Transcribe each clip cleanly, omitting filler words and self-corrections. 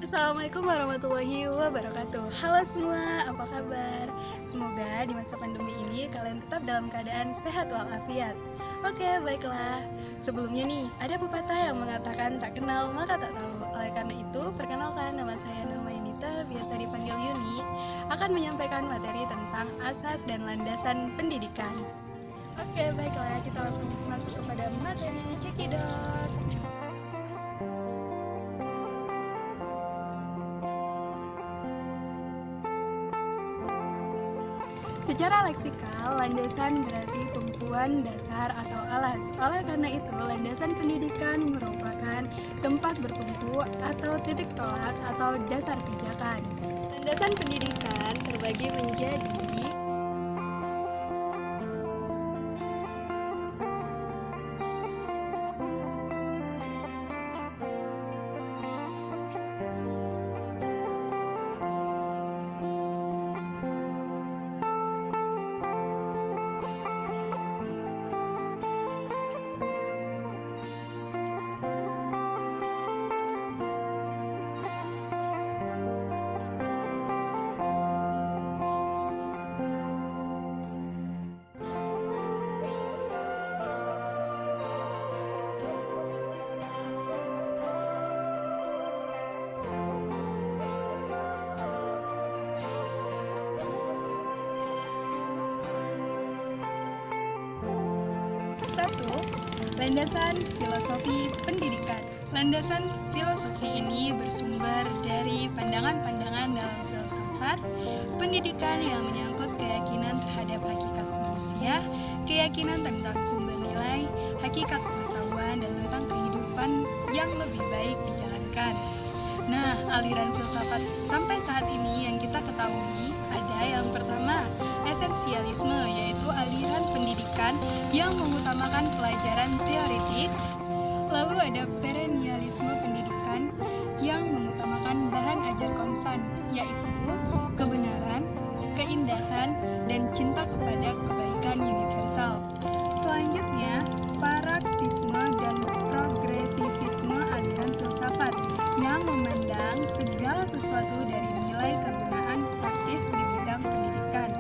Assalamualaikum warahmatullahi wabarakatuh. Halo semua, apa kabar? Semoga di masa pandemi ini kalian tetap dalam keadaan sehat walafiat. Oke, baiklah. Sebelumnya nih, ada pepatah yang mengatakan tak kenal maka tak tahu. Oleh karena itu, perkenalkan nama saya Yunita, biasa dipanggil Yuni, akan menyampaikan materi tentang asas dan landasan pendidikan. Oke, baiklah, kita langsung masuk kepada materi. Cekidot. Secara leksikal, landasan berarti tumpuan, dasar, atau alas. Oleh karena itu, landasan pendidikan merupakan tempat bertumpu atau titik tolak atau dasar pijakan. Landasan pendidikan terbagi menjadi satu, landasan filosofi pendidikan. Landasan filosofi ini bersumber dari pandangan-pandangan dalam filsafat pendidikan yang menyangkut keyakinan terhadap hakikat manusia, keyakinan tentang sumber nilai, hakikat pengetahuan, dan tentang kehidupan yang lebih baik dijalankan. Nah, aliran filsafat sampai saat ini yang kita ketahui ada yang pertama, esensialisme, yaitu aliran pendidikan yang mengutamakan pelajaran teoretik. Lalu ada perennialisme pendidikan yang mengutamakan bahan ajar konstan, yaitu kebenaran, keindahan, dan cinta kepada kebaikan universal. Selanjutnya, praktisme dan progresivisme aliran filsafat yang memandang segala sesuatu dari nilai kegunaan praktis di bidang pendidikan.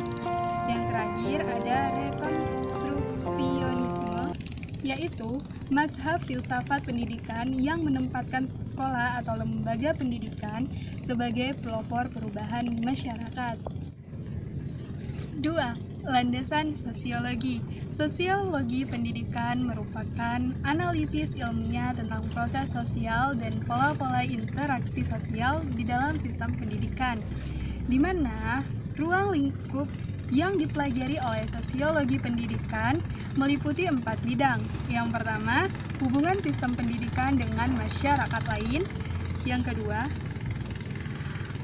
Yang terakhir ada rekonstruksionisme, yaitu mazhab filsafat pendidikan yang menempatkan sekolah atau lembaga pendidikan sebagai pelopor perubahan masyarakat. 2. Landasan sosiologi. Sosiologi pendidikan merupakan analisis ilmiah tentang proses sosial dan pola-pola interaksi sosial di dalam sistem pendidikan, di mana ruang lingkup yang dipelajari oleh sosiologi pendidikan meliputi 4 bidang. Yang pertama, hubungan sistem pendidikan dengan masyarakat lain. Yang kedua,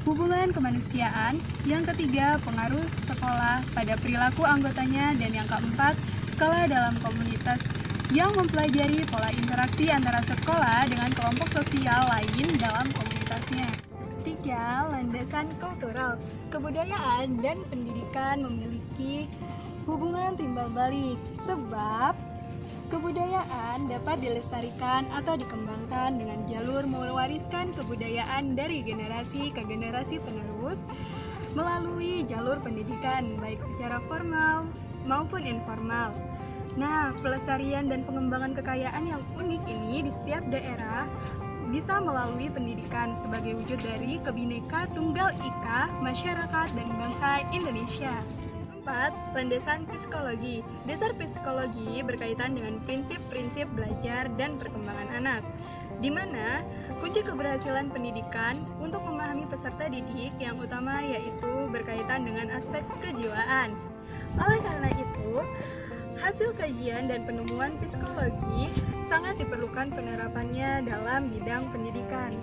hubungan kemanusiaan. Yang ketiga, pengaruh sekolah pada perilaku anggotanya. Dan yang keempat, sekolah dalam komunitas yang mempelajari pola interaksi antara sekolah dengan kelompok sosial lain dalam komunitasnya. 3. Landasan kultural. Kebudayaan dan pendidikan memiliki hubungan timbal balik, sebab kebudayaan dapat dilestarikan atau dikembangkan dengan jalur mewariskan kebudayaan dari generasi ke generasi penerus melalui jalur pendidikan, baik secara formal maupun informal. Nah, pelestarian dan pengembangan kekayaan yang unik ini di setiap daerah bisa melalui pendidikan sebagai wujud dari Kebhinneka Tunggal Ika masyarakat dan bangsa Indonesia. 4. Landasan psikologi. Dasar psikologi berkaitan dengan prinsip-prinsip belajar dan perkembangan anak, di mana kunci keberhasilan pendidikan untuk memahami peserta didik yang utama yaitu berkaitan dengan aspek kejiwaan. Oleh karena itu, hasil kajian dan penemuan psikologi sangat diperlukan penerapannya dalam bidang pendidikan.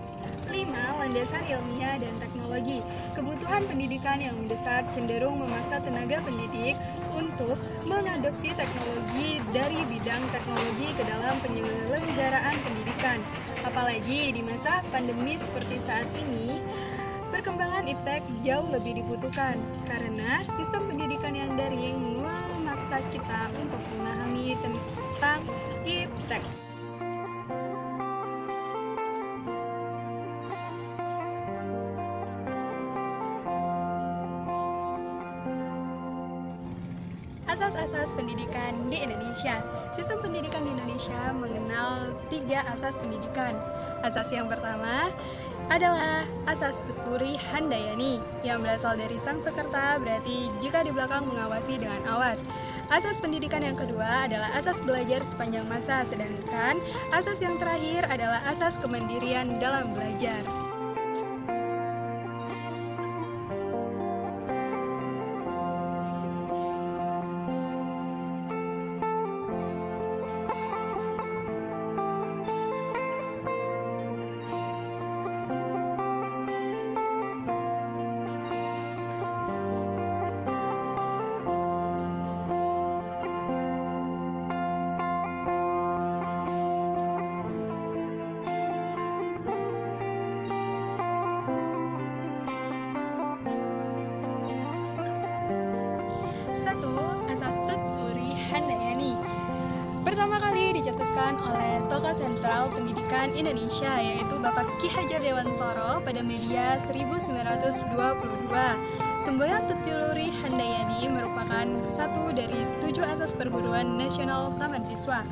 5. Landasan ilmiah dan teknologi. Kebutuhan pendidikan yang mendesak cenderung memaksa tenaga pendidik untuk mengadopsi teknologi dari bidang teknologi ke dalam penyelenggaraan pendidikan. Apalagi di masa pandemi seperti saat ini, perkembangan iptek jauh lebih dibutuhkan karena sistem pendidikan yang daring memaksa kita untuk memahami tentang iptek. Asas-asas pendidikan di Indonesia. Sistem pendidikan di Indonesia mengenal 3 asas pendidikan. Asas yang pertama adalah asas tuturi handayani yang berasal dari Sanskerta, berarti jika di belakang mengawasi dengan awas. Asas pendidikan yang kedua adalah asas belajar sepanjang masa, sedangkan asas yang terakhir adalah asas kemandirian dalam belajar. Satu, asas tuturi handayani. Pertama kali dicetuskan oleh tokoh sentral pendidikan Indonesia, yaitu Bapak Ki Hajar Dewantara pada media 1922. Semboyan tuturi handayani merupakan satu dari 7 asas perguruan nasional taman siswa.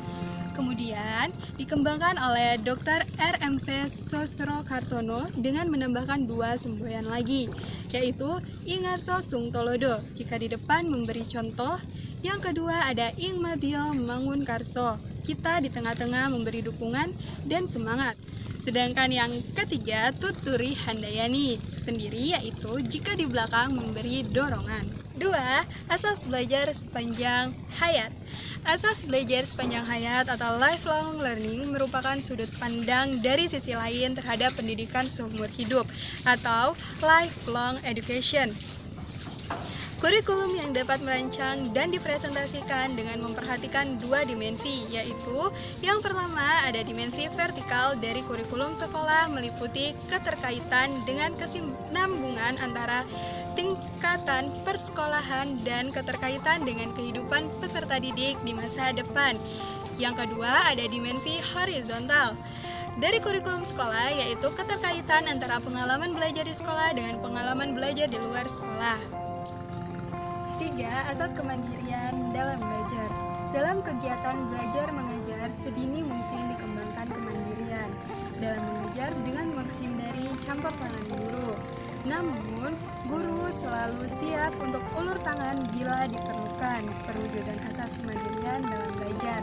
Kemudian dikembangkan oleh Dr. R.M.P. Sosrokartono dengan menambahkan 2 semboyan lagi, yaitu Ingarso Sungtolodo jika di depan memberi contoh, yang kedua ada Ing Madya Mangun Karso, kita di tengah-tengah memberi dukungan dan semangat. Sedangkan yang ketiga tuturi handayani sendiri, yaitu jika di belakang memberi dorongan. 2. Asas belajar sepanjang hayat. Asas belajar sepanjang hayat atau lifelong learning merupakan sudut pandang dari sisi lain terhadap pendidikan seumur hidup atau lifelong education. Kurikulum yang dapat merancang dan dipresentasikan dengan memperhatikan 2 dimensi, yaitu yang pertama ada dimensi vertikal dari kurikulum sekolah meliputi keterkaitan dengan kesinambungan antara tingkatan persekolahan dan keterkaitan dengan kehidupan peserta didik di masa depan. Yang kedua ada dimensi horizontal dari kurikulum sekolah, yaitu keterkaitan antara pengalaman belajar di sekolah dengan pengalaman belajar di luar sekolah. 3. Asas kemandirian dalam belajar. Dalam kegiatan belajar mengajar, sedini mungkin dikembangkan kemandirian dalam mengajar dengan menghindari campur tangan guru. Namun, guru selalu siap untuk ulur tangan bila diperlukan. Perwujudan asas kemandirian dalam belajar.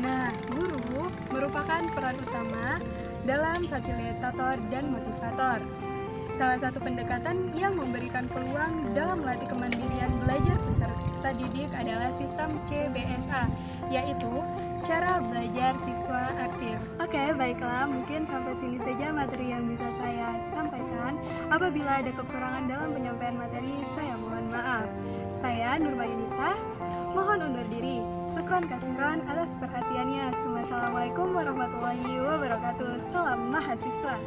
Nah, guru merupakan peran utama dalam fasilitator dan motivator. Salah satu pendekatan yang memberikan peluang dalam melatih kemandirian belajar peserta didik adalah sistem CBSA, yaitu cara belajar siswa aktif. Oke, baiklah, mungkin sampai sini saja materi yang bisa saya sampaikan. Apabila ada kekurangan dalam penyampaian materi, saya mohon maaf. Saya Nurbayunita, mohon undur diri. Syukran kasiran atas perhatiannya. Wassalamualaikum warahmatullahi wabarakatuh. Salam mahasiswa.